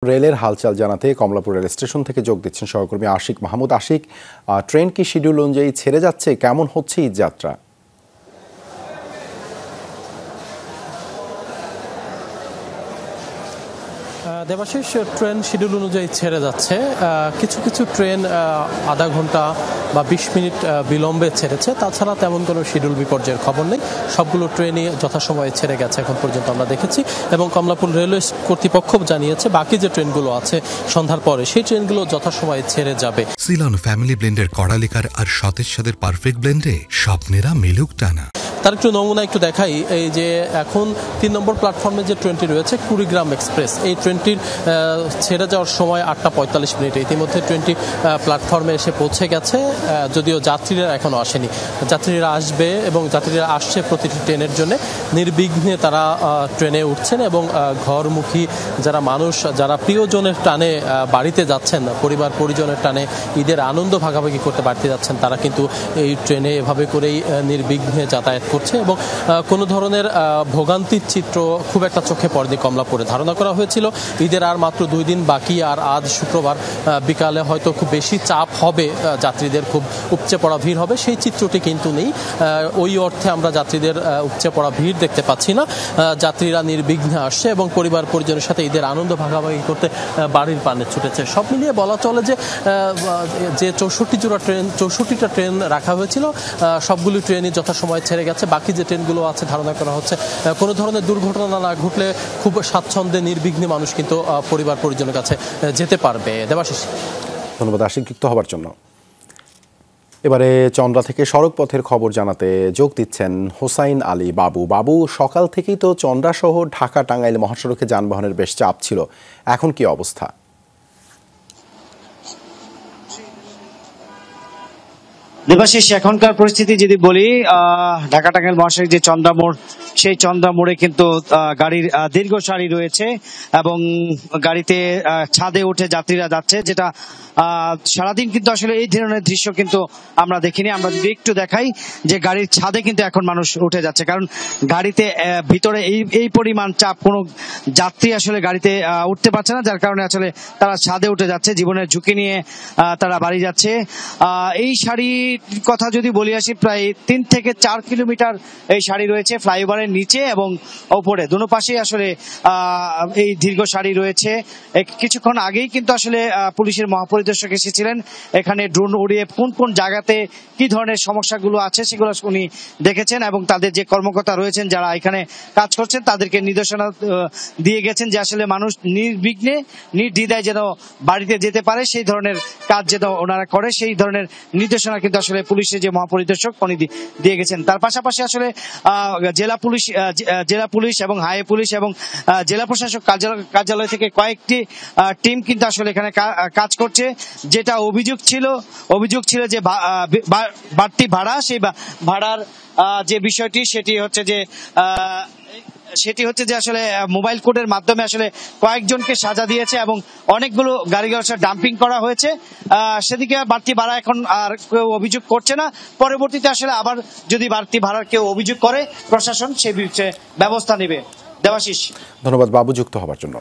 রেলের হালচাল জানাতে Kamalapur rail station থেকে যোগ দিচ্ছেন সহকর্মী আশিক মাহমুদ। আশিক, ট্রেন কি শিডিউল অনুযায়ী ছেড়ে যাচ্ছে? কেমন হচ্ছে এই যাত্রা? দেবাশিস, ট্রেন শিডিউল অনুযায়ী ছেড়ে যাচ্ছে। কিছু কিছু ট্রেন আধা ঘন্টা বা ২০ মিনিট বিলম্বে ছেড়েছে, তাছাড়া তেমন কোনো শিডিউল বিপর্যয়ের খবর নেই। সবগুলো ট্রেনই যথাসময়ে ছেড়ে গেছে এখন পর্যন্ত আমরা দেখেছি, এবং কমলাপুর রেলওয়ে কর্তৃপক্ষ জানিয়েছে বাকি যে ট্রেনগুলো আছে সন্ধ্যার পরে সেই ট্রেনগুলো যথাসময়ে ছেড়ে যাবে। সিলন ফ্যামিলি ব্লেন্ডের কড়ালিকার আর সতেজ সাদের পারফেক্ট ব্লেন্ডে স্বপ্নেরা মিলুক টানা। তার একটু নমুনা একটু দেখাই। এই যে এখন ৩ নম্বর প্ল্যাটফর্মে যে ট্রেনটি রয়েছে কুড়িগ্রাম এক্সপ্রেস, এই ট্রেনটির ছেড়ে যাওয়ার সময় ৮টা ৪৫ মিনিটে ইতিমধ্যে ট্রেনটি প্ল্যাটফর্মে এসে পৌঁছে গেছে, যদিও যাত্রীরা এখনও আসেনি। যাত্রীরা আসবে এবং যাত্রীরা আসছে প্রতিটি ট্রেনের জন্য। নির্বিঘ্নে তারা ট্রেনে উঠছেন এবং ঘরমুখী যারা মানুষ, যারা প্রিয়জনের টানে বাড়িতে যাচ্ছেন, পরিবার পরিজনের টানে ঈদের আনন্দ ভাগাভাগি করতে বাড়িতে যাচ্ছেন, তারা কিন্তু এই ট্রেনে এভাবে করেই নির্বিঘ্নে যাতায়াত করছে এবং কোনো ধরনের ভোগান্তির চিত্র খুব একটা চোখে পড়েনি কমলাপুরে। ধারণা করা হয়েছিল ঈদের আর মাত্র ২ দিন বাকি, আর আজ শুক্রবার বিকালে হয়তো খুব বেশি চাপ হবে, যাত্রীদের খুব উপচে পড়া ভিড় হবে। সেই চিত্রটি কিন্তু নেই। ওই অর্থে আমরা যাত্রীদের উপচে পড়া ভিড় দেখতে পাচ্ছি না। যাত্রীরা নির্বিঘ্নে আসছে এবং পরিবার পরিজনের সাথে ঈদের আনন্দ ভাগাভাগি করতে বাড়ির পানে ছুটেছে। সব মিলিয়ে বলা চলে যে 64টা ট্রেন রাখা হয়েছিল, সবগুলি ট্রেনই যথাসময়ে ছেড়ে গেছে। বাকি যে ট্রেনগুলো আছে ধারণা করা হচ্ছে কোনো ধরনের দুর্ঘটনা না ঘটলে খুব স্বাচ্ছন্দ্যে নির্বিঘ্নে মানুষ কিন্তু পরিবার পরিজনের কাছে যেতে পারবে। দেবাশিস, ধন্যবাদ আশিক যুক্ত হবার জন্য। এবারে চন্দ্রা থেকে সড়ক পথের খবর জানাতে যোগ দিচ্ছেন হোসাইন আলী বাবু। বাবু, সকাল থেকেই তো চন্দ্রা সহ ঢাকা টাঙ্গাইল মহাসড়কে যানবাহনের বেশ চাপ ছিল, এখন কি অবস্থা? দেবাশিস, এখনকার পরিস্থিতি যদি বলি, ঢাকা টাঙ্গাইল মহাসড়ক যে চন্দ্রা মোড়, সেই চন্দ্রা মোড়ে কিন্তু গাড়ির দীর্ঘ সারি রয়েছে এবং গাড়িতে ছাদে উঠে যাত্রীরা যাচ্ছে, যেটা সারাদিন কিন্তু আসলে এই ধরনের দৃশ্য কিন্তু আমরা দেখিনি। আমরা যদি একটু দেখাই যে গাড়ির ছাদে কিন্তু এখন মানুষ উঠে যাচ্ছে, কারণ গাড়িতে ভিতরে এই পরিমাণ চাপ, কোনো যাত্রী আসলে গাড়িতে উঠতে পারছে না, যার কারণে আসলে তারা ছাদে উঠে যাচ্ছে, জীবনের ঝুঁকি নিয়ে তারা বাড়ি যাচ্ছে। এই সারির কথা যদি বলি আসি, প্রায় ৩ থেকে ৪ কিলোমিটার এই সারি রয়েছে ফ্লাইওভারের নিচে এবং ওপরে, দুনো পাশেই আসলে এই দীর্ঘ সারি রয়েছে। কিছুক্ষণ আগেই কিন্তু আসলে পুলিশের মহাপরিদর্শক এসেছিলেন এখানে, ড্রোন উড়িয়ে কোন কোন জায়গাতে কি ধরনের সমস্যাগুলো আছে সেগুলো উনি দেখেছেন এবং তাদের যে কর্মকর্তা রয়েছেন যারা এখানে কাজ করছেন তাদেরকে নির্দেশনা দিয়ে গেছেন যে আসলে মানুষ নির্বিঘ্নে নির্দ্বিধায় যেন বাড়িতে যেতে পারে, সেই ধরনের কাজ যেন ওনারা করে, সেই ধরনের নির্দেশনা কিন্তু আসলে পুলিশের যে মহাপরিদর্শক উনি দিয়ে গেছেন। তার পাশাপাশি আসলে জেলা পুলিশ এবং হাই পুলিশ এবং জেলা প্রশাসক কার্যালয় থেকে কয়েকটি টিম কিন্তু আসলে এখানে কাজ করছে। যেটা অভিযোগ ছিল যে বাড়তি ভাড়া, সেই ভাড়ার যে বিষয়টি সেটি হচ্ছে যে আসলে মোবাইল কোডের মাধ্যমে আসলে কয়েকজনকে সাজা দিয়েছে এবং অনেকগুলো গাড়ি ডাম্পিং করা হয়েছে। সেদিকে বাড়তি ভাড়া এখন আর কেউ অভিযোগ করছে না। পরবর্তীতে আসলে আবার যদি বাড়তি ভাড়ার কেউ অভিযোগ করে, প্রশাসন সে বিষয়ে ব্যবস্থা নেবে। দেবাশিস, ধন্যবাদ বাবু যুক্ত হবার জন্য।